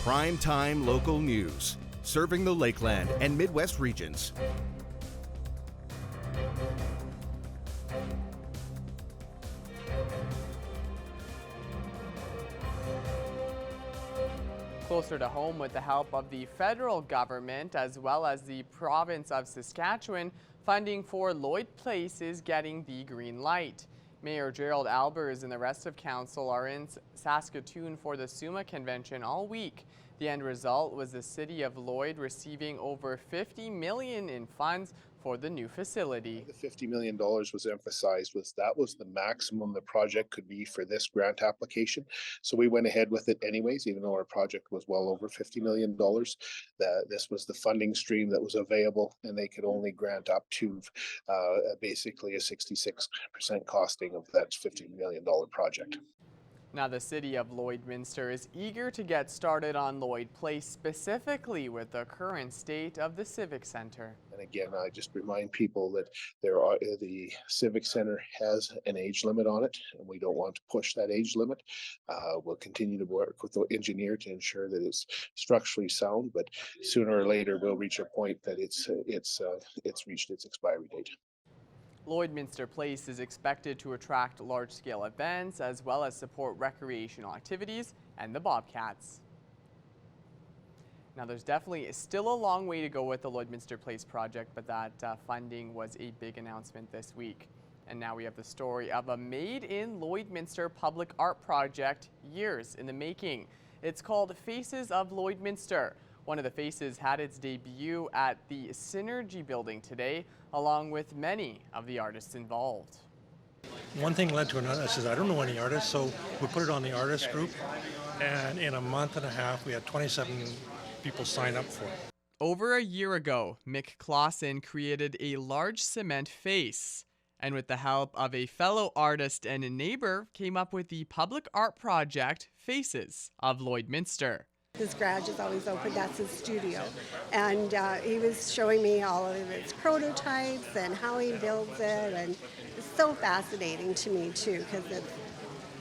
Prime-time local news, serving the Lakeland and Midwest regions. Closer to home, with the help of the federal government as well as the province of Saskatchewan, funding for Lloyd Place is getting the green light. Mayor Gerald Albers and the rest of council are in Saskatoon for the SUMA convention all week. The end result was the city of Lloyd receiving over $50 million in funds for the new facility. The $50 million was emphasized that was the maximum the project could be for this grant application. So we went ahead with it anyways, even though our project was well over $50 million. This was the funding stream that was available, and they could only grant up to basically a 66% costing of that $50 million project. Now, the city of Lloydminster is eager to get started on Lloyd Place, specifically with the current state of the Civic Center. And again, I just remind people that the Civic Center has an age limit on it, and we don't want to push that age limit. We'll continue to work with the engineer to ensure that it's structurally sound, but sooner or later we'll reach a point that it's reached its expiry date. Lloydminster Place is expected to attract large-scale events as well as support recreational activities and the Bobcats. Now, there's definitely still a long way to go with the Lloydminster Place project, but that funding was a big announcement this week. And now we have the story of a made-in Lloydminster public art project, years in the making. It's called Faces of Lloydminster. One of the faces had its debut at the Synergy building today, along with many of the artists involved. One thing led to another. I said, I don't know any artists, so we put it on the artist group, and in a month and a half, we had 27 people sign up for it. Over a year ago, Mick Clausen created a large cement face, and with the help of a fellow artist and a neighbor, came up with the public art project Faces of Lloydminster. His garage is always open, that's his studio. And he was showing me all of his prototypes and how he builds it, and it's so fascinating to me too, because it's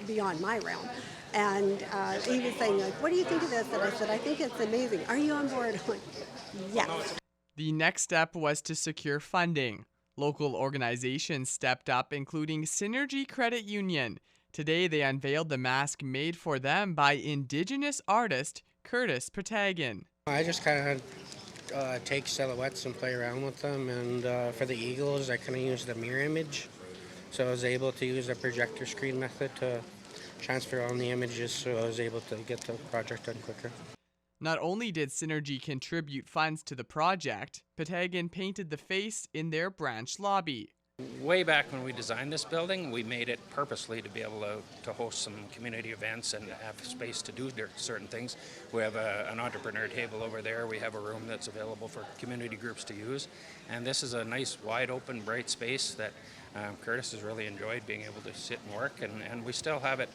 beyond my realm. And he was saying, like, what do you think of this? And I said, I think it's amazing. Are you on board? I'm like, yes. The next step was to secure funding. Local organizations stepped up, including Synergy Credit Union. Today, they unveiled the mask made for them by Indigenous artist Curtis Patagon. I just kind of take silhouettes and play around with them, and for the eagles I kind of used a mirror image, so I was able to use a projector screen method to transfer on the images, so I was able to get the project done quicker. Not only did Synergy contribute funds to the project, Patagon painted the face in their branch lobby. Way back when we designed this building, we made it purposely to be able to host some community events and have space to do certain things. We have an entrepreneur table over there. We have a room that's available for community groups to use. And this is a nice, wide open, bright space that Curtis has really enjoyed being able to sit and work. And we still have it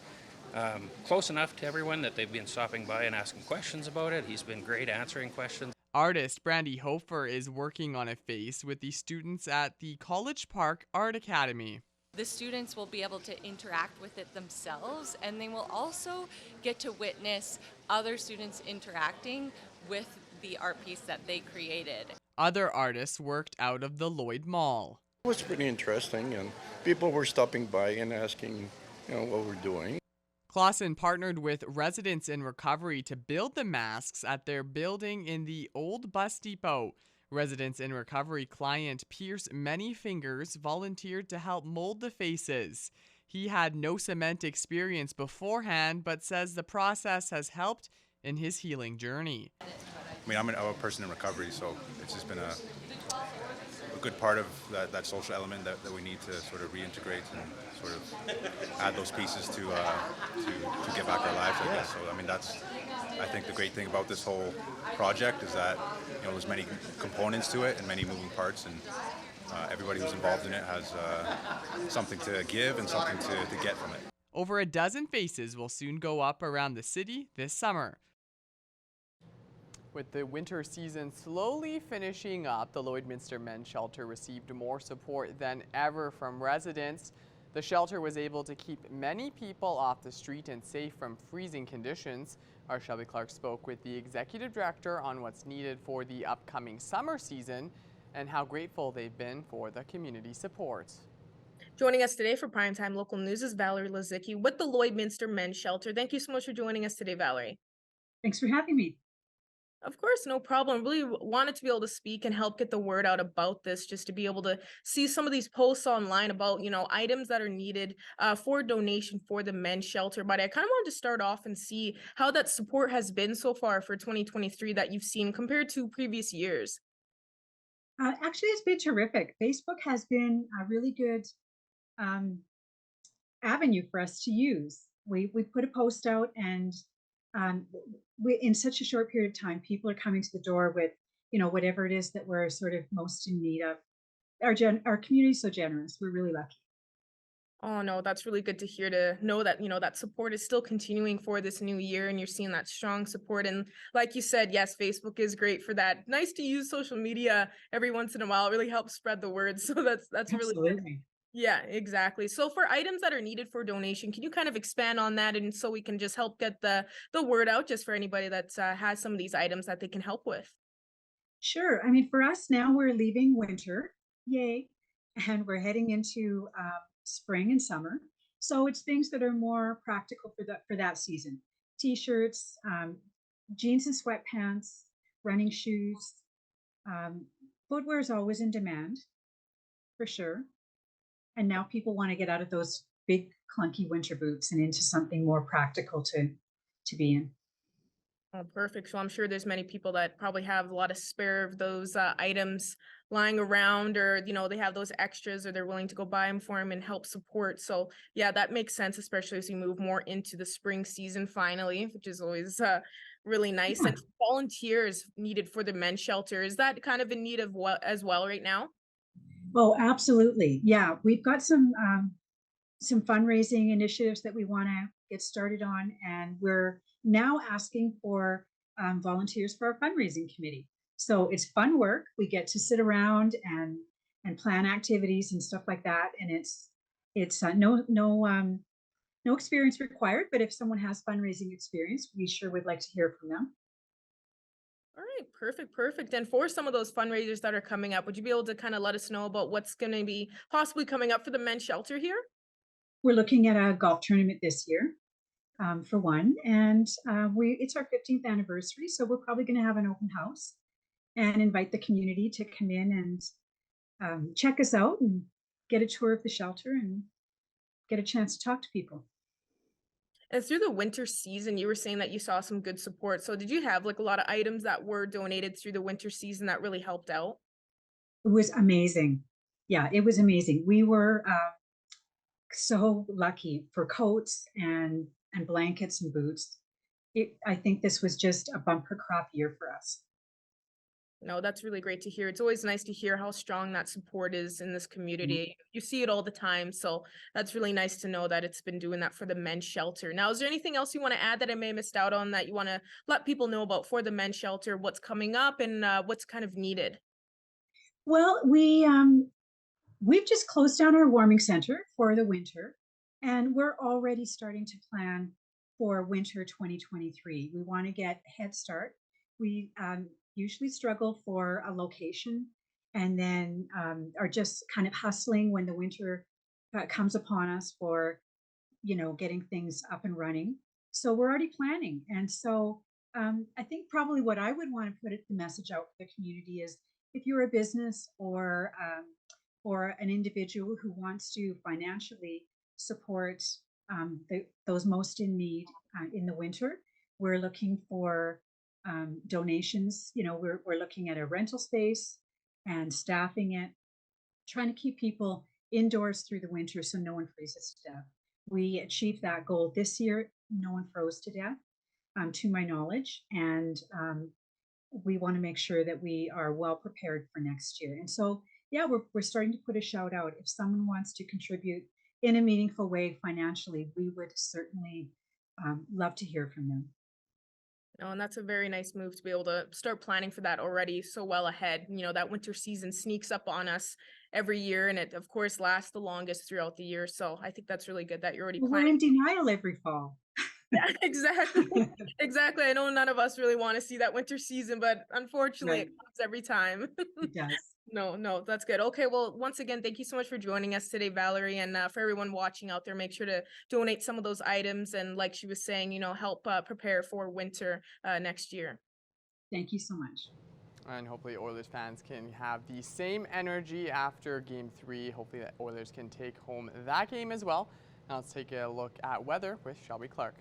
close enough to everyone that they've been stopping by and asking questions about it. He's been great answering questions. Artist Brandy Hofer is working on a face with the students at the College Park Art Academy. The students will be able to interact with it themselves, and they will also get to witness other students interacting with the art piece that they created. Other artists worked out of the Lloyd Mall. It was pretty interesting, and people were stopping by and asking, what we're doing. Clausen partnered with Residents in Recovery to build the masks at their building in the old bus depot. Residents in Recovery client Pierce Manyfingers volunteered to help mold the faces. He had no cement experience beforehand, but says the process has helped in his healing journey. I mean, I'm a person in recovery, so it's just been a good part of that social element that we need to sort of reintegrate and sort of add those pieces to get back our lives, I guess. So I mean, I think the great thing about this whole project is that there's many components to it and many moving parts, and everybody who's involved in it has something to give and something to get from it. Over a dozen faces will soon go up around the city this summer. With the winter season slowly finishing up, the Lloydminster Men Shelter received more support than ever from residents. The shelter was able to keep many people off the street and safe from freezing conditions. Our Shelby Clark spoke with the executive director on what's needed for the upcoming summer season and how grateful they've been for the community support. Joining us today for Primetime Local News is Valerie Lazicki with the Lloydminster Men Shelter. Thank you so much for joining us today, Valerie. Thanks for having me. Of course, no problem. Really wanted to be able to speak and help get the word out about this, just to be able to see some of these posts online about, items that are needed for donation for the men's shelter. But I kind of wanted to start off and see how that support has been so far for 2023 that you've seen compared to previous years. Actually, it's been terrific. Facebook has been a really good avenue for us to use. We put a post out, and in such a short period of time, people are coming to the door with, whatever it is that we're sort of most in need of. Our community is so generous. We're really lucky. Oh no, that's really good to hear, to know that, that support is still continuing for this new year and you're seeing that strong support. And like you said, yes, Facebook is great for that. Nice to use social media every once in a while. It really helps spread the word. So that's really good. Absolutely. Yeah, exactly. So for items that are needed for donation, can you kind of expand on that, and so we can just help get the word out just for anybody that has some of these items that they can help with? Sure. I mean, for us now, we're leaving winter, yay, and we're heading into spring and summer. So it's things that are more practical for that season: t-shirts, jeans and sweatpants, running shoes. Footwear is always in demand, for sure. And now people want to get out of those big clunky winter boots and into something more practical to be in. Oh, perfect. So I'm sure there's many people that probably have a lot of spare of those items lying around, or, they have those extras, or they're willing to go buy them for them and help support. So yeah, that makes sense, especially as we move more into the spring season finally, which is always really nice. Yeah. And volunteers needed for the men's shelter, is that kind of in need of what as well right now? Oh, absolutely. Yeah, we've got some fundraising initiatives that we want to get started on, and we're now asking for volunteers for our fundraising committee. So it's fun work. We get to sit around and plan activities and stuff like that, and it's no experience required. But if someone has fundraising experience, we sure would like to hear from them. All right, perfect, perfect. And for some of those fundraisers that are coming up, would you be able to kind of let us know about what's going to be possibly coming up for the men's shelter here? We're looking at a golf tournament this year, for one, and it's our 15th anniversary, so we're probably going to have an open house and invite the community to come in and check us out and get a tour of the shelter and get a chance to talk to people. And through the winter season, you were saying that you saw some good support. So did you have like a lot of items that were donated through the winter season that really helped out? It was amazing. Yeah, it was amazing. We were so lucky for coats and blankets and boots. I think this was just a bumper crop year for us. No, that's really great to hear. It's always nice to hear how strong that support is in this community. You see it all the time. So that's really nice to know that it's been doing that for the men's shelter. Now, is there anything else you want to add that I may have missed out on that you want to let people know about for the men's shelter, what's coming up and what's kind of needed? Well, we've just closed down our warming center for the winter, and we're already starting to plan for winter 2023. We want to get a head start. We usually struggle for a location, and then are just kind of hustling when the winter comes upon us for, getting things up and running. So we're already planning. And so I think probably what I would want to put the message out for the community is, if you're a business or an individual who wants to financially support those most in need in the winter, we're looking for donations. We're looking at a rental space and staffing it, trying to keep people indoors through the winter so no one freezes to death. We achieved that goal this year. No one froze to death, to my knowledge, and we want to make sure that we are well prepared for next year. And so, yeah, we're starting to put a shout out. If someone wants to contribute in a meaningful way financially, we would certainly love to hear from them. Oh, and that's a very nice move to be able to start planning for that already so well ahead. That winter season sneaks up on us every year, and it of course lasts the longest throughout the year. So I think that's really good that you're already We're planning. in denial every fall. Yeah, exactly. Exactly. I know none of us really want to see that winter season, but unfortunately Right. it comes every time. It does. No, that's good. Okay, well, once again, thank you so much for joining us today, Valerie, and for everyone watching out there, make sure to donate some of those items and, like she was saying, help prepare for winter next year. Thank you so much. And hopefully Oilers fans can have the same energy after Game 3. Hopefully the Oilers can take home that game as well. Now let's take a look at weather with Shelby Clark.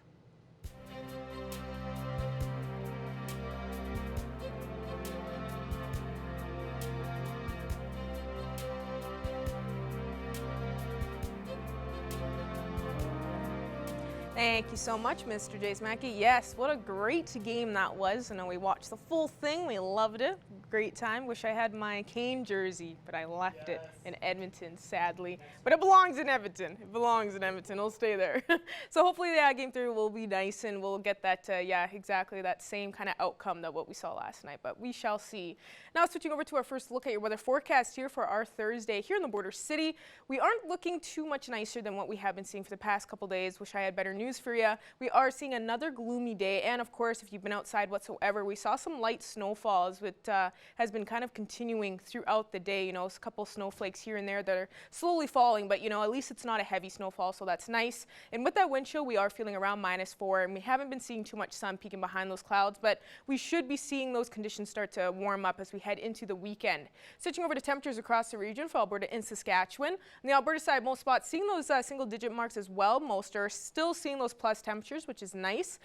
Thank you so much, Mr. Jace Mackey. Yes, what a great game that was. I know we watched the full thing. We loved it. Great time. Wish I had my Kane jersey, but I left it in Edmonton, sadly. But it belongs in Edmonton. It belongs in Edmonton. It'll stay there. So hopefully Game 3 will be nice and we'll get that, exactly that same kind of outcome that what we saw last night. But we shall see. Now switching over to our first look at your weather forecast here for our Thursday here in the Border City. We aren't looking too much nicer than what we have been seeing for the past couple days. Wish I had better news for you. We are seeing another gloomy day, and of course, if you've been outside whatsoever, we saw some light snowfalls, which has been kind of continuing throughout the day. A couple snowflakes here and there that are slowly falling, but at least it's not a heavy snowfall, so that's nice. And with that wind chill, we are feeling around -4, and we haven't been seeing too much sun peeking behind those clouds, but we should be seeing those conditions start to warm up as we head into the weekend. Switching over to temperatures across the region for Alberta and Saskatchewan. On the Alberta side, most spots seeing those single-digit marks as well. Most are still seeing those plus temperatures, which is nice.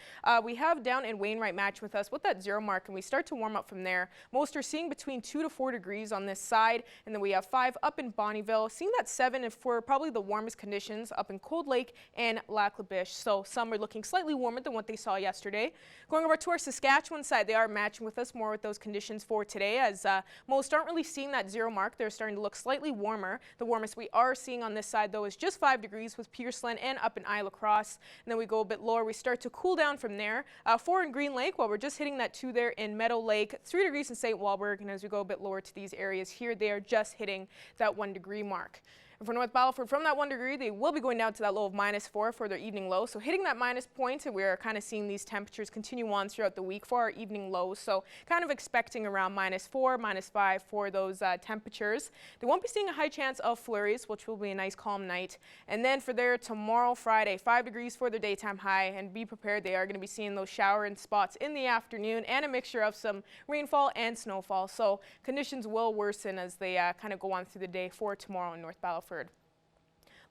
We have down in Wainwright match with us with that 0 mark, and we start to warm up from there. Most are seeing between 2 to 4 degrees on this side, and then we have 5 up in Bonnyville, seeing that 7 for probably the warmest conditions up in Cold Lake and Lac La Biche. So some are looking slightly warmer than what they saw yesterday. Going over to our Saskatchewan side, they are matching with us more with those conditions for today, as most aren't really seeing that 0 mark. They're starting to look slightly warmer. The warmest we are seeing on this side, though, is just 5 degrees with Pierceland and up in Isle Cross. And then we go a bit lower. We start to cool down from there. 4 in Green Lake, while we're just hitting that 2 there in Meadow Lake. 3 degrees in St. Walburg. And as we go a bit lower to these areas here, they are just hitting that 1 degree mark. And for North Battleford, from that 1 degree, they will be going down to that low of -4 for their evening low. So hitting that minus point, and we're kind of seeing these temperatures continue on throughout the week for our evening lows. So kind of expecting around -4, -5 for those temperatures. They won't be seeing a high chance of flurries, which will be a nice calm night. And then for their tomorrow, Friday, 5 degrees for their daytime high. And be prepared, they are going to be seeing those shower and spots in the afternoon and a mixture of some rainfall and snowfall. So conditions will worsen as they kind of go on through the day for tomorrow in North Battleford.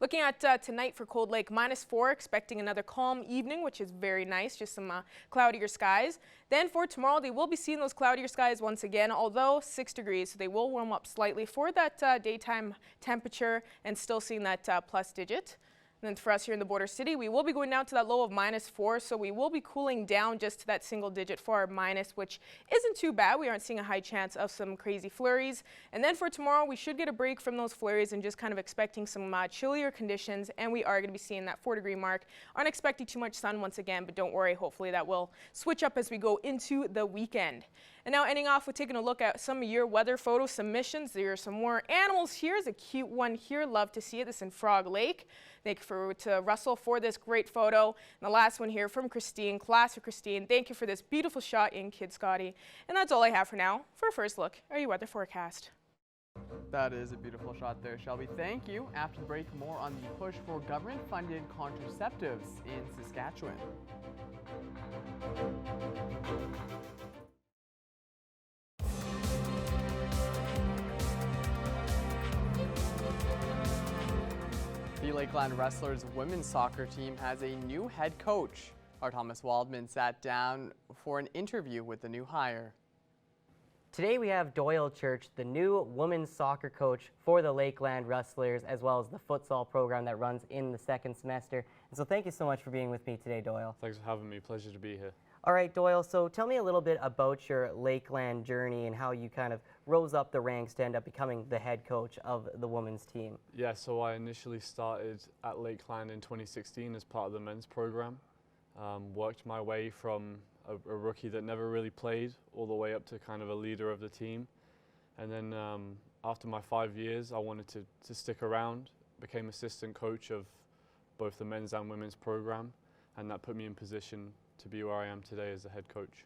Looking at tonight for Cold Lake, -4, expecting another calm evening, which is very nice, just some cloudier skies. Then for tomorrow, they will be seeing those cloudier skies once again, although 6 degrees, so they will warm up slightly for that daytime temperature and still seeing that plus digit. And then for us here in the Border City, we will be going down to that low of -4, so we will be cooling down just to that single digit for our minus, which isn't too bad. We aren't seeing a high chance of some crazy flurries. And then for tomorrow, we should get a break from those flurries and just kind of expecting some chillier conditions, and we are going to be seeing that 4 degree mark. Aren't expecting too much sun once again, but don't worry, hopefully that will switch up as we go into the weekend. And now ending off with taking a look at some of your weather photo submissions. There are some more animals here. There's a cute one here. Love to see it. This is in Frog Lake. Thank you to Russell for this great photo. And the last one here from Christine. Classic Christine. Thank you for this beautiful shot in Kid Scotty. And that's all I have for now. For a first look at your weather forecast. That is a beautiful shot there, Shelby. Thank you. After the break, more on the push for government-funded contraceptives in Saskatchewan. The Lakeland Wrestlers women's soccer team has a new head coach. Our Thomas Waldman sat down for an interview with the new hire. Today we have Doyle Church, the new women's soccer coach for the Lakeland Wrestlers, as well as the futsal program that runs in the second semester. And so thank you so much for being with me today, Doyle. Thanks for having me. Pleasure to be here. All right, Doyle, so tell me a little bit about your Lakeland journey and how you kind of rose up the ranks to end up becoming the head coach of the women's team. Yeah, so I initially started at Lakeland in 2016 as part of the men's program. Worked my way from a rookie that never really played all the way up to kind of a leader of the team. And then after my 5 years, I wanted to stick around, became assistant coach of both the men's and women's program, and that put me in position to be where I am today as a head coach.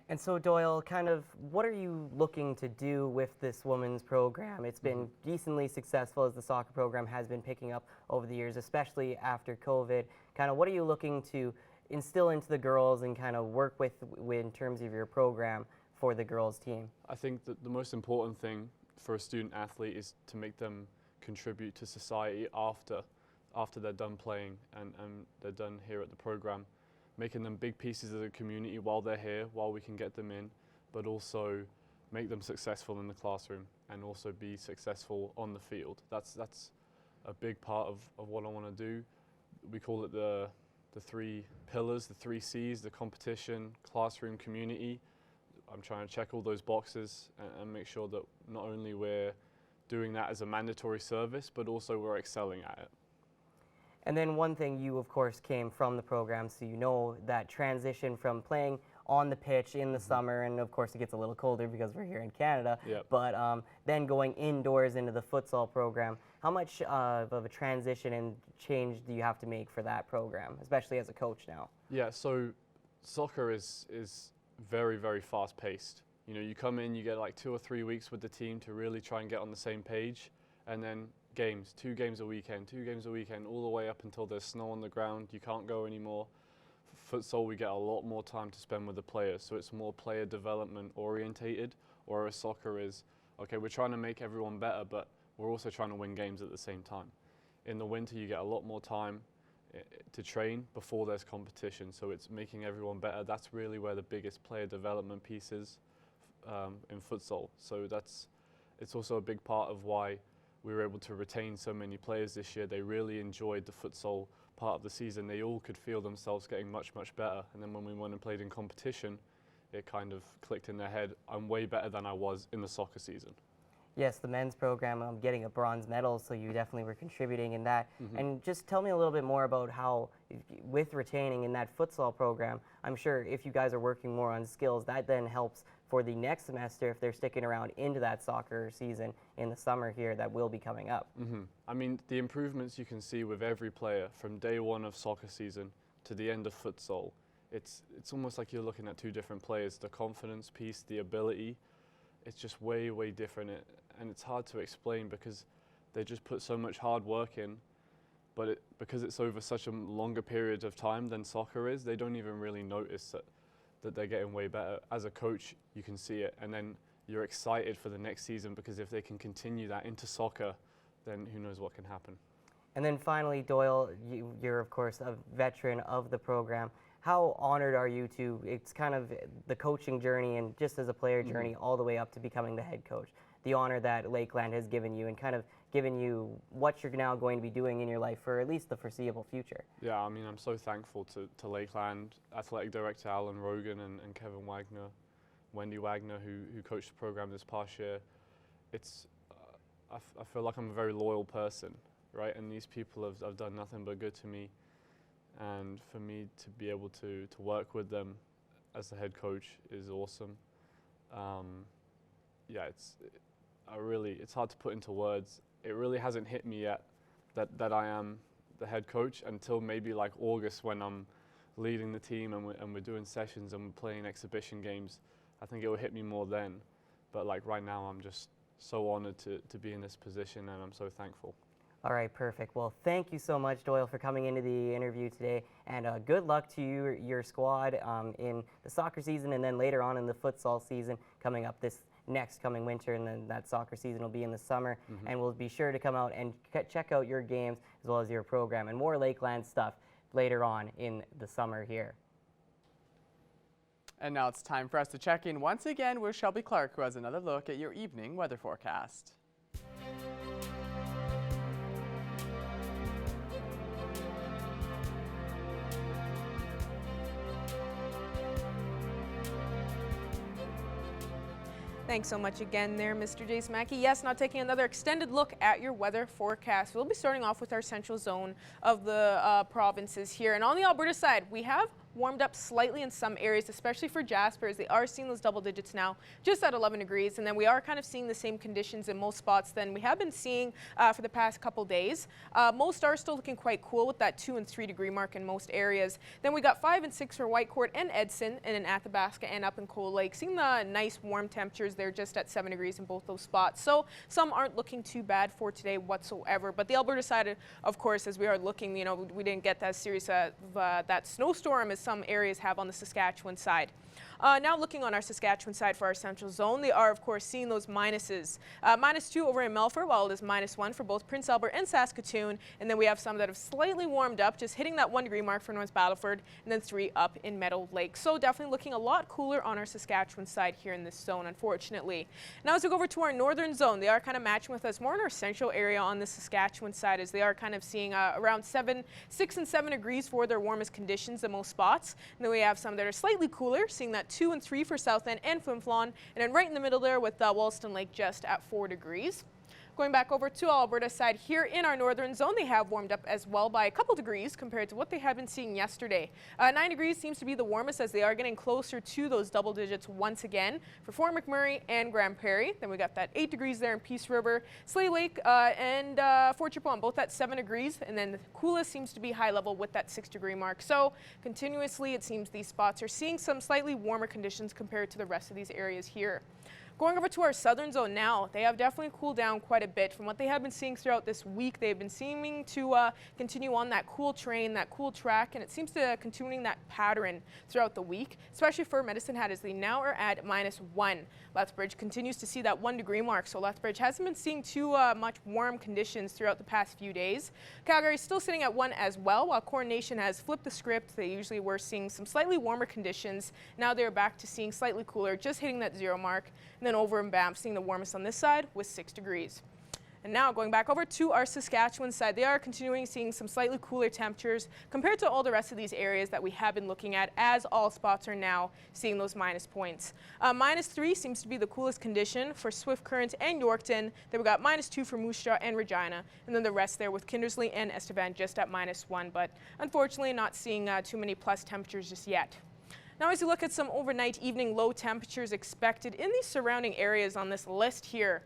And so Doyle, kind of what are you looking to do with this women's program? It's been decently successful as the soccer program has been picking up over the years, especially after COVID. Kind of what are you looking to instill into the girls and kind of work with in terms of your program for the girls team? I think that the most important thing for a student athlete is to make them contribute to society after they're done playing and they're done here at the program, making them big pieces of the community while they're here, while we can get them in, but also make them successful in the classroom and also be successful on the field. That's a big part of what I want to do. We call it the 3 pillars, the 3 C's, the competition, classroom, community. I'm trying to check all those boxes and make sure that not only we're doing that as a mandatory service, but also we're excelling at it. And then one thing, you of course came from the program, so you know that transition from playing on the pitch in the summer, and of course it gets a little colder because we're here in Canada, but then going indoors into the futsal program. How much of a transition and change do you have to make for that program, especially as a coach now? Yeah, so soccer is very, very fast paced. You know, you come in, you get like 2 or 3 weeks with the team to really try and get on the same page, and then games, 2 games a weekend, all the way up until there's snow on the ground, you can't go anymore. Futsal, we get a lot more time to spend with the players, so it's more player development orientated, whereas soccer is, okay, we're trying to make everyone better, but we're also trying to win games at the same time. In the winter, you get a lot more time to train before there's competition, so it's making everyone better. That's really where the biggest player development piece is in futsal. So it's also a big part of why we were able to retain so many players this year. They really enjoyed the futsal part of the season. They all could feel themselves getting much, much better. And then when we went and played in competition, it kind of clicked in their head, I'm way better than I was in the soccer season. Yes, the men's program, getting a bronze medal, so you definitely were contributing in that. And just tell me a little bit more about how, with retaining in that futsal program, I'm sure if you guys are working more on skills, that then helps for the next semester if they're sticking around into that soccer season in the summer here that will be coming up. I mean, the improvements you can see with every player from day one of soccer season to the end of futsal, it's almost like you're looking at 2 different players. The confidence piece, the ability, it's just way, way different. And it's hard to explain because they just put so much hard work in, but because it's over such a longer period of time than soccer is, they don't even really notice that they're getting way better. As a coach, you can see it, and then you're excited for the next season because if they can continue that into soccer, then who knows what can happen. And then finally, Doyle, you're of course a veteran of the program. How honored are you to, it's kind of the coaching journey and just as a player journey all the way up to becoming the head coach, the honor that Lakeland has given you and kind of given you what you're now going to be doing in your life for at least the foreseeable future. Yeah, I mean, I'm so thankful to Lakeland, Athletic Director Alan Rogan and Kevin Wagner, Wendy Wagner, who coached the program this past year. It's, I feel like I'm a very loyal person, right? And these people have done nothing but good to me. And for me to be able to work with them as the head coach is awesome. Yeah, it's hard to put into words. It really hasn't hit me yet that I am the head coach until maybe like August when I'm leading the team and we're doing sessions and we're playing exhibition games. I think it will hit me more then. But like right now, I'm just so honored to be in this position and I'm so thankful. All right, perfect. Well, thank you so much, Doyle, for coming into the interview today, and good luck to your squad in the soccer season and then later on in the futsal season coming up this next coming winter, and then that soccer season will be in the summer. And we'll be sure to come out and check out your games as well as your program and more Lakeland stuff later on in the summer here. And now it's time for us to check in once again with Shelby Clark, who has another look at your evening weather forecast. Thanks so much again there, Mr. Jace Mackey. Yes, now taking another extended look at your weather forecast. We'll be starting off with our central zone of the provinces here. And on the Alberta side, we have warmed up slightly in some areas, especially for Jasper, as they are seeing those double digits now, just at 11 degrees. And then we are kind of seeing the same conditions in most spots than we have been seeing for the past couple days. Most are still looking quite cool with that 2 and 3 degree mark in most areas. Then we got 5 and 6 for Whitecourt and Edson, and in Athabasca and up in Cold Lake, seeing the nice warm temperatures there just at 7 degrees in both those spots. So some aren't looking too bad for today whatsoever. But the Alberta side, of course, as we are looking, you know, we didn't get that serious that snowstorm as some areas have on the Saskatchewan side. Now looking on our Saskatchewan side for our central zone, they are of course seeing those minuses. -2 over in Melfort, while it is -1 for both Prince Albert and Saskatoon. And then we have some that have slightly warmed up, just hitting that 1 degree mark for North Battleford, and then 3 up in Meadow Lake. So definitely looking a lot cooler on our Saskatchewan side here in this zone, unfortunately. Now as we go over to our northern zone, they are kind of matching with us more in our central area on the Saskatchewan side, as they are kind of seeing around 6 and 7 degrees for their warmest conditions in most spots. And then we have some that are slightly cooler, seeing that 2 and 3 for South End and Flin Flon, and then right in the middle there with Wollaston Lake just at 4 degrees. Going back over to Alberta side here in our northern zone, they have warmed up as well by a couple degrees compared to what they had been seeing yesterday. 9 degrees seems to be the warmest, as they are getting closer to those double digits once again for Fort McMurray and Grand Prairie. Then we got that 8 degrees there in Peace River, Slave Lake and Fort Chipewyan, both at 7 degrees. And then the coolest seems to be High Level with that 6 degree mark. So continuously it seems these spots are seeing some slightly warmer conditions compared to the rest of these areas here. Going over to our southern zone now, they have definitely cooled down quite a bit from what they have been seeing throughout this week. They've been seeming to continue on that cool train, that cool track, and it seems to continuing that pattern throughout the week, especially for Medicine Hat, as they now are at -1. Lethbridge continues to see that 1 degree mark, so Lethbridge hasn't been seeing too much warm conditions throughout the past few days. Calgary is still sitting at 1 as well, while Coronation has flipped the script. They usually were seeing some slightly warmer conditions. Now they're back to seeing slightly cooler, just hitting that 0 mark. And then over in Banff, seeing the warmest on this side with 6 degrees. And now going back over to our Saskatchewan side, they are continuing seeing some slightly cooler temperatures compared to all the rest of these areas that we have been looking at, as all spots are now seeing those minus points. -3 seems to be the coolest condition for Swift Current and Yorkton. Then we got -2 for Moose Jaw and Regina, and then the rest there with Kindersley and Estevan just at -1, but unfortunately not seeing too many plus temperatures just yet. Now as you look at some overnight evening low temperatures expected in these surrounding areas on this list here,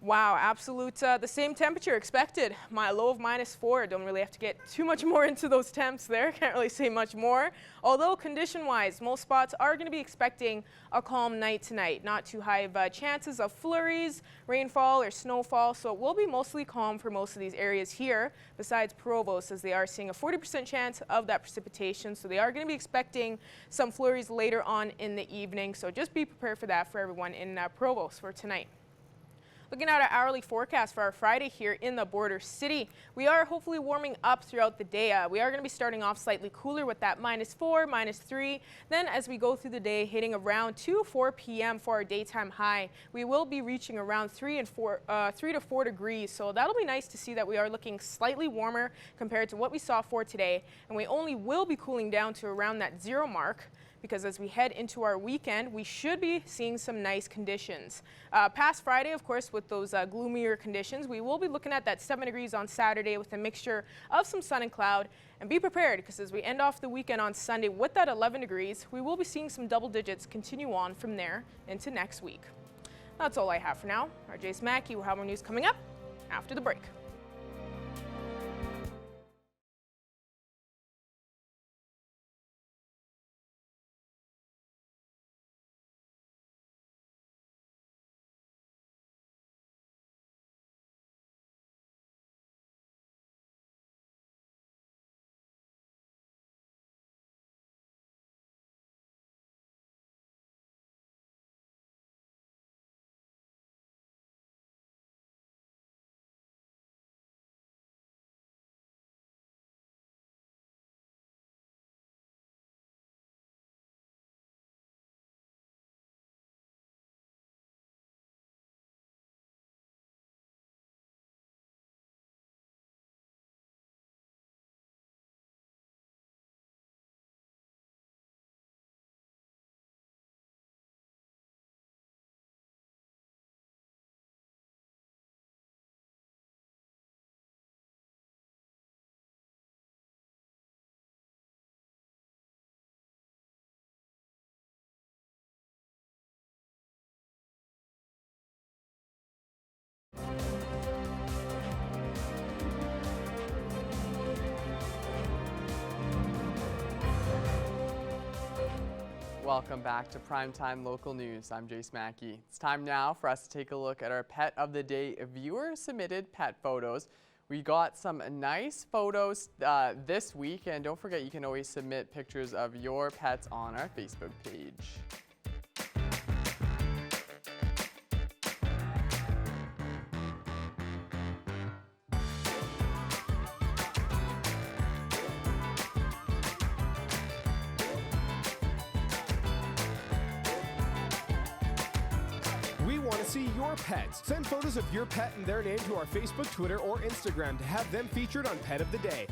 wow, absolute the same temperature expected. My low of -4. Don't really have to get too much more into those temps there. Can't really say much more. Although condition-wise, most spots are going to be expecting a calm night tonight. Not too high of chances of flurries, rainfall, or snowfall. So it will be mostly calm for most of these areas here, besides Provost, as they are seeing a 40% chance of that precipitation. So they are going to be expecting some flurries later on in the evening. So just be prepared for that for everyone in Provost for tonight. Looking at our hourly forecast for our Friday here in the border city, we are hopefully warming up throughout the day. We are going to be starting off slightly cooler with that -4, -3. Then as we go through the day, hitting around 2 to 4 p.m. for our daytime high, we will be reaching around 3 to 4 degrees. So that'll be nice to see that we are looking slightly warmer compared to what we saw for today. And we only will be cooling down to around that 0 mark, because as we head into our weekend, we should be seeing some nice conditions. Past Friday, of course, with those gloomier conditions, we will be looking at that 7 degrees on Saturday with a mixture of some sun and cloud. And be prepared, because as we end off the weekend on Sunday with that 11 degrees, we will be seeing some double digits continue on from there into next week. That's all I have for now. Our Jace Mackey will have more news coming up after the break. Welcome back to Primetime Local News. I'm Jace Mackey. It's time now for us to take a look at our Pet of the Day viewer-submitted pet photos. We got some nice photos this week, and don't forget you can always submit pictures of your pets on our Facebook page. We want to see your pets. Send photos of your pet and their name to our Facebook, Twitter, or Instagram to have them featured on Pet of the Day.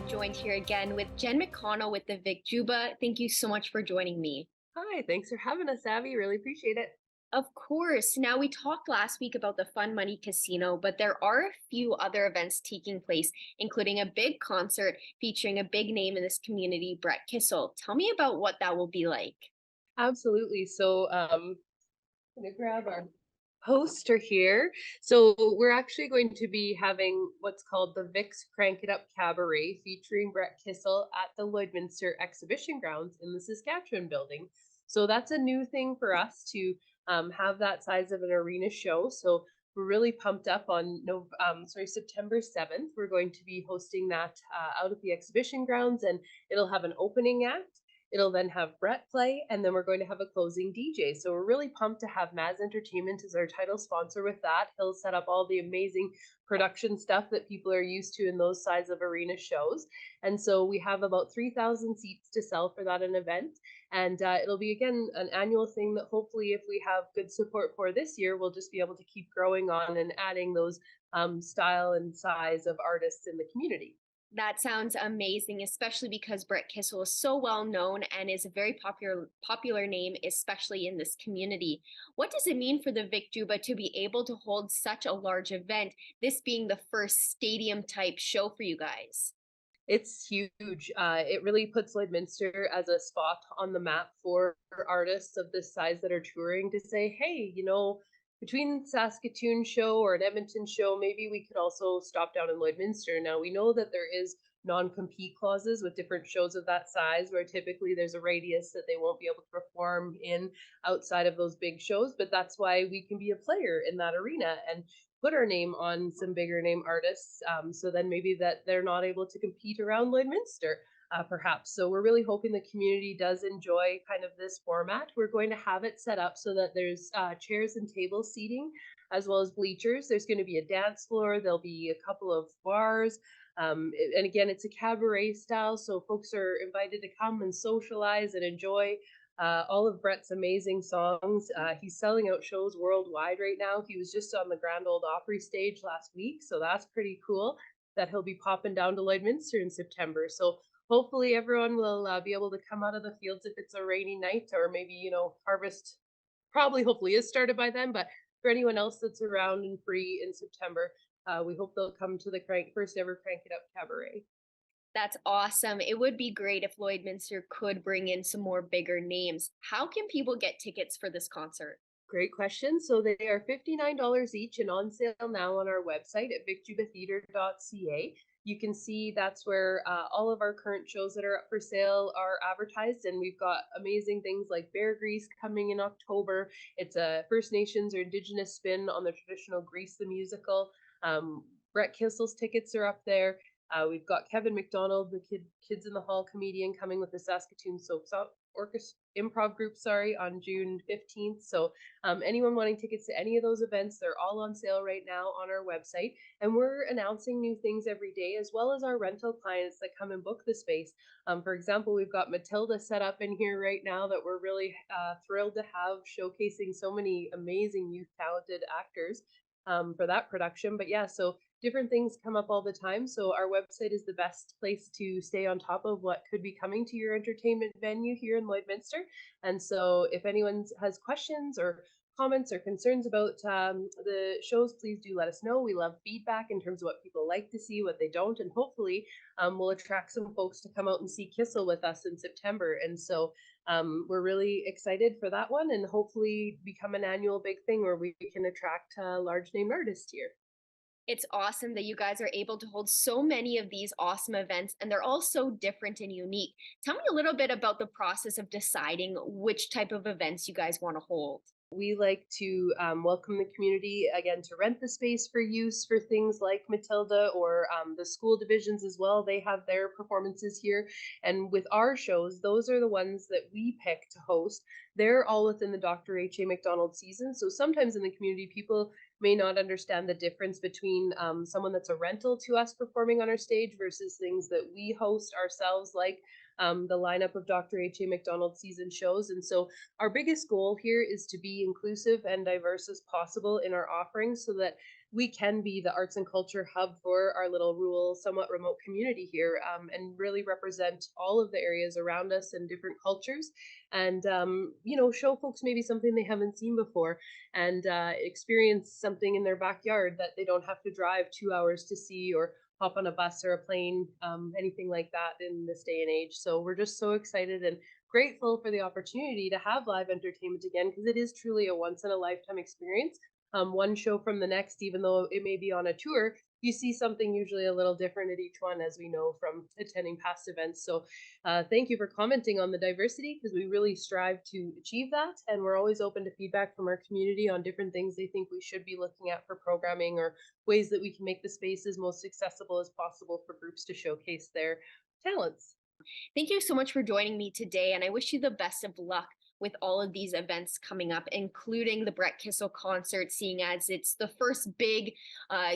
Joined here again with Jen McConnell with the Vic Juba. Thank you so much for joining me. Hi, thanks for having us, Abby. Really appreciate it. Of course. Now, we talked last week about the Fun Money Casino, but there are a few other events taking place, including a big concert featuring a big name in this community, Brett Kissel. Tell me about what that will be like. Absolutely. So I'm going to grab our poster here. So we're actually going to be having what's called the Vic's Crank It Up Cabaret featuring Brett Kissel at the Lloydminster Exhibition Grounds in the Saskatchewan building. So that's a new thing for us to have that size of an arena show. So we're really pumped up on September 7th. We're going to be hosting that out at the exhibition grounds, and it'll have an opening act. It'll then have Brett play, and then we're going to have a closing DJ. So we're really pumped to have Maz Entertainment as our title sponsor with that. He'll set up all the amazing production stuff that people are used to in those size of arena shows. And so we have about 3,000 seats to sell for that event. And it'll be, again, an annual thing that hopefully, if we have good support for this year, we'll just be able to keep growing on and adding those style and size of artists in the community. That sounds amazing, especially because Brett Kissel is so well known and is a very popular name, especially in this community. What does it mean for the Vic Juba to be able to hold such a large event, this being the first stadium type show for you guys? It's huge. It really puts Lloydminster as a spot on the map for artists of this size that are touring to say, hey, between Saskatoon show or an Edmonton show, maybe we could also stop down in Lloydminster. Now, we know that there is non-compete clauses with different shows of that size, where typically there's a radius that they won't be able to perform in outside of those big shows, but that's why we can be a player in that arena and put our name on some bigger name artists, so then maybe that they're not able to compete around Lloydminster. Perhaps. So we're really hoping the community does enjoy kind of this format. We're going to have it set up so that there's chairs and table seating, as well as bleachers. There's going to be a dance floor. There'll be a couple of bars. And again, it's a cabaret style, so folks are invited to come and socialize and enjoy all of Brett's amazing songs. He's selling out shows worldwide right now. He was just on the Grand Ole Opry stage last week, so that's pretty cool that he'll be popping down to Lloydminster in September. So hopefully everyone will be able to come out of the fields if it's a rainy night, or maybe, harvest probably hopefully is started by then. But for anyone else that's around and free in September, we hope they'll come to the first ever Crank It Up Cabaret. That's awesome. It would be great if Lloydminster could bring in some more bigger names. How can people get tickets for this concert? Great question. So they are $59 each and on sale now on our website at vicjubatheatre.ca. You can see that's where all of our current shows that are up for sale are advertised, and we've got amazing things like Bear Grease coming in October. It's a First Nations or Indigenous spin on the traditional Grease the musical. Brett Kissel's tickets are up there. We've got Kevin McDonald, the Kids in the Hall comedian, coming with the Saskatoon Orchestra Improv Group, on June 15th. So anyone wanting tickets to any of those events, they're all on sale right now on our website. And we're announcing new things every day, as well as our rental clients that come and book the space. For example, we've got Matilda set up in here right now that we're really thrilled to have, showcasing so many amazing youth talented actors for that production. But yeah, so different things come up all the time. So our website is the best place to stay on top of what could be coming to your entertainment venue here in Lloydminster. And so if anyone has questions or comments or concerns about the shows, please do let us know. We love feedback in terms of what people like to see, what they don't, and hopefully we'll attract some folks to come out and see Kissel with us in September. And so we're really excited for that one, and hopefully become an annual big thing where we can attract large name artists here. It's awesome that you guys are able to hold so many of these awesome events, and they're all so different and unique. Tell me a little bit about the process of deciding which type of events you guys want to hold. We like to welcome the community again to rent the space for use for things like Matilda, or the school divisions as well. They have their performances here. And with our shows, those are the ones that we pick to host. They're all within the Dr. H.A. Macdonald season. So sometimes in the community, people may not understand the difference between someone that's a rental to us performing on our stage versus things that we host ourselves, like the lineup of Dr. H.A. Macdonald season shows. And so our biggest goal here is to be inclusive and diverse as possible in our offerings, so that we can be the arts and culture hub for our little rural, somewhat remote community here, and really represent all of the areas around us and different cultures, and show folks maybe something they haven't seen before, and experience something in their backyard that they don't have to drive 2 hours to see, or hop on a bus or a plane, anything like that in this day and age. So we're just so excited and grateful for the opportunity to have live entertainment again, because it is truly a once in a lifetime experience. One show from the next, even though it may be on a tour, you see something usually a little different at each one, as we know from attending past events. So thank you for commenting on the diversity, because we really strive to achieve that. And we're always open to feedback from our community on different things they think we should be looking at for programming, or ways that we can make the spaces most accessible as possible for groups to showcase their talents. Thank you so much for joining me today, and I wish you the best of luck with all of these events coming up, including the Brett Kissel concert, seeing as it's the first big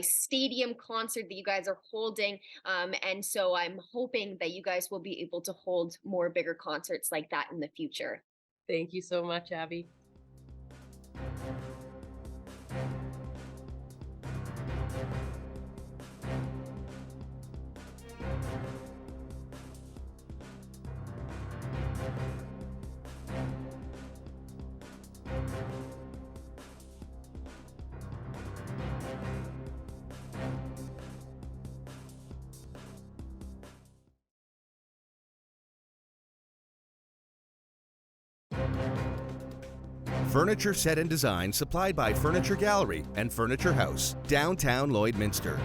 stadium concert that you guys are holding. And so I'm hoping that you guys will be able to hold more bigger concerts like that in the future. Thank you so much, Abby. Furniture set and design supplied by Furniture Gallery and Furniture House, downtown Lloydminster.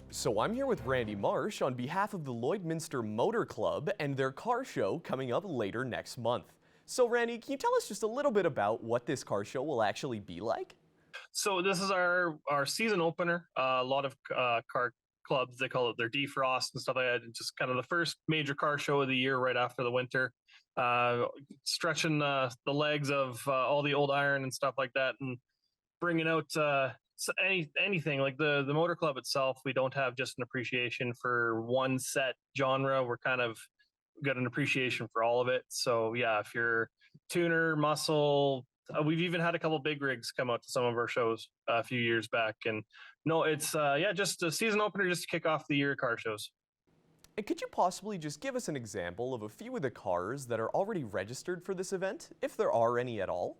So I'm here with Randy Marsh on behalf of the Lloydminster Motor Club and their car show coming up later next month. So Randy, can you tell us just a little bit about what this car show will actually be like? So this is our season opener. A lot of car clubs, they call it their defrost and stuff like that. It's just kind of the first major car show of the year right after the winter. Stretching the legs of all the old iron and stuff like that, and bringing out anything like the motor club itself. We don't have just an appreciation for one set genre. We're kind of got an appreciation for all of it. So yeah, if you're tuner, muscle, we've even had a couple big rigs come out to some of our shows a few years back. And no, it's just a season opener just to kick off the year car shows. And could you possibly just give us an example of a few of the cars that are already registered for this event, if there are any at all?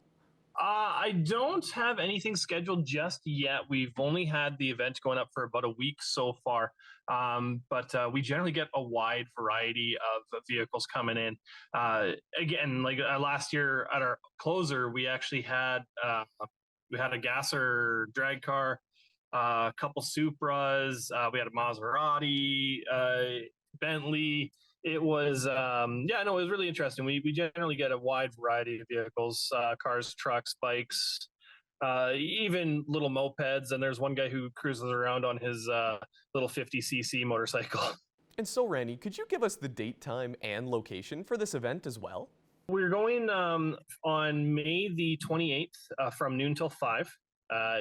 I don't have anything scheduled just yet. We've only had the event going up for about a week so far, but we generally get a wide variety of vehicles coming in. Again, like last year at our closer, we actually had a gasser drag car, a couple Supras, we had a Maserati, Bentley. It was, it was really interesting. We generally get a wide variety of vehicles, cars, trucks, bikes, even little mopeds. And there's one guy who cruises around on his little 50cc motorcycle. And so, Randy, could you give us the date, time, and location for this event as well? We're going on May the 28th from noon till 5.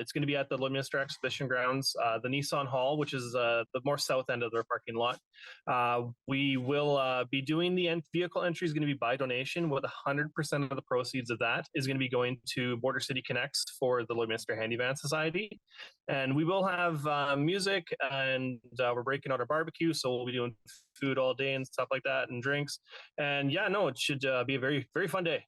It's going to be at the Lloydminster Exhibition Grounds, the Nissan Hall, which is the more south end of their parking lot. We will be doing the vehicle entry is going to be by donation, with 100% of the proceeds of that is going to be going to Border City Connects for the Lloydminster Handyvan Society. And we will have music, and we're breaking out our barbecue, so we'll be doing food all day and stuff like that, and drinks. And it should be a very, very fun day.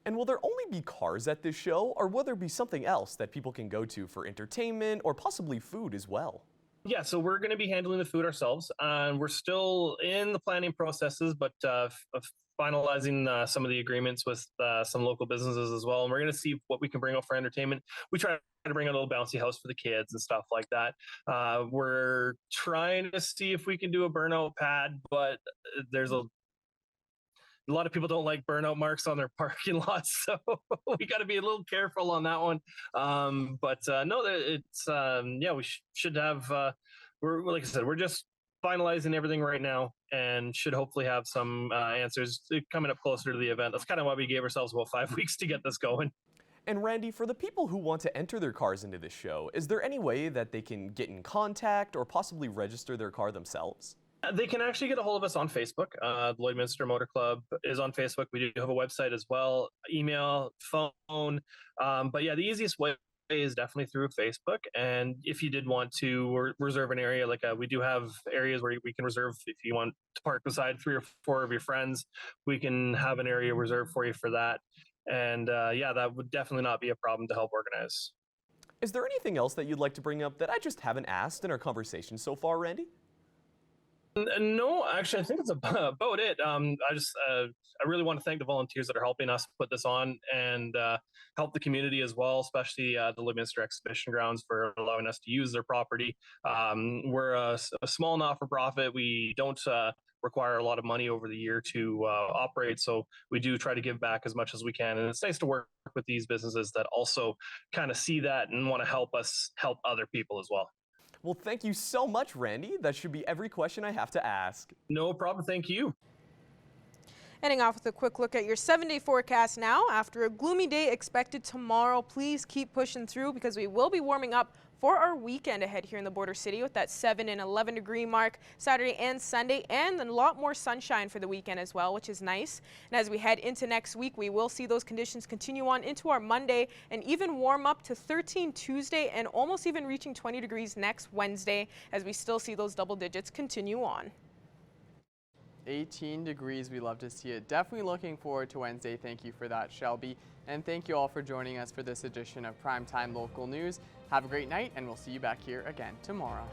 And will there only be cars at this show, or will there be something else that people can go to for entertainment or possibly food as well? Yeah, so we're going to be handling the food ourselves, and we're still in the planning processes, but finalizing some of the agreements with some local businesses as well. And we're going to see what we can bring out for entertainment. We try to bring a little bouncy house for the kids and stuff like that. We're trying to see if we can do a burnout pad, but there's a lot of people don't like burnout marks on their parking lots, so we got to be a little careful on that one. We should have. We're like I said, we're just finalizing everything right now, and should hopefully have some answers coming up closer to the event. That's kind of why we gave ourselves about 5 weeks to get this going. And Randy, for the people who want to enter their cars into this show, is there any way that they can get in contact or possibly register their car themselves? They can actually get a hold of us on Facebook. The Lloydminster Motor Club is on Facebook. We do have a website as well, email, phone. The easiest way is definitely through Facebook. And if you did want to reserve an area, we do have areas where we can reserve. If you want to park beside 3 or 4 of your friends, we can have an area reserved for you for that. And that would definitely not be a problem to help organize. Is there anything else that you'd like to bring up that I just haven't asked in our conversation so far, Randy? No, actually, I think it's about it. I really want to thank the volunteers that are helping us put this on, and help the community as well, especially the Lloydminster Exhibition Grounds, for allowing us to use their property. We're a small not-for-profit. We don't require a lot of money over the year to operate, so we do try to give back as much as we can. And it's nice to work with these businesses that also kind of see that and want to help us help other people as well. Well, thank you so much, Randy. That should be every question I have to ask. No problem. Thank you. Ending off with a quick look at your 7-day forecast now. After a gloomy day expected tomorrow, please keep pushing through, because we will be warming up for our weekend ahead here in the Border City, with that 7 and 11 degree mark Saturday and Sunday, and a lot more sunshine for the weekend as well, which is nice. And as we head into next week, we will see those conditions continue on into our Monday, and even warm up to 13 Tuesday, and almost even reaching 20 degrees next Wednesday, as we still see those double digits continue on. 18 degrees, we love to see it. Definitely looking forward to Wednesday. Thank you for that, Shelby. And thank you all for joining us for this edition of Primetime Local News. Have a great night, and we'll see you back here again tomorrow.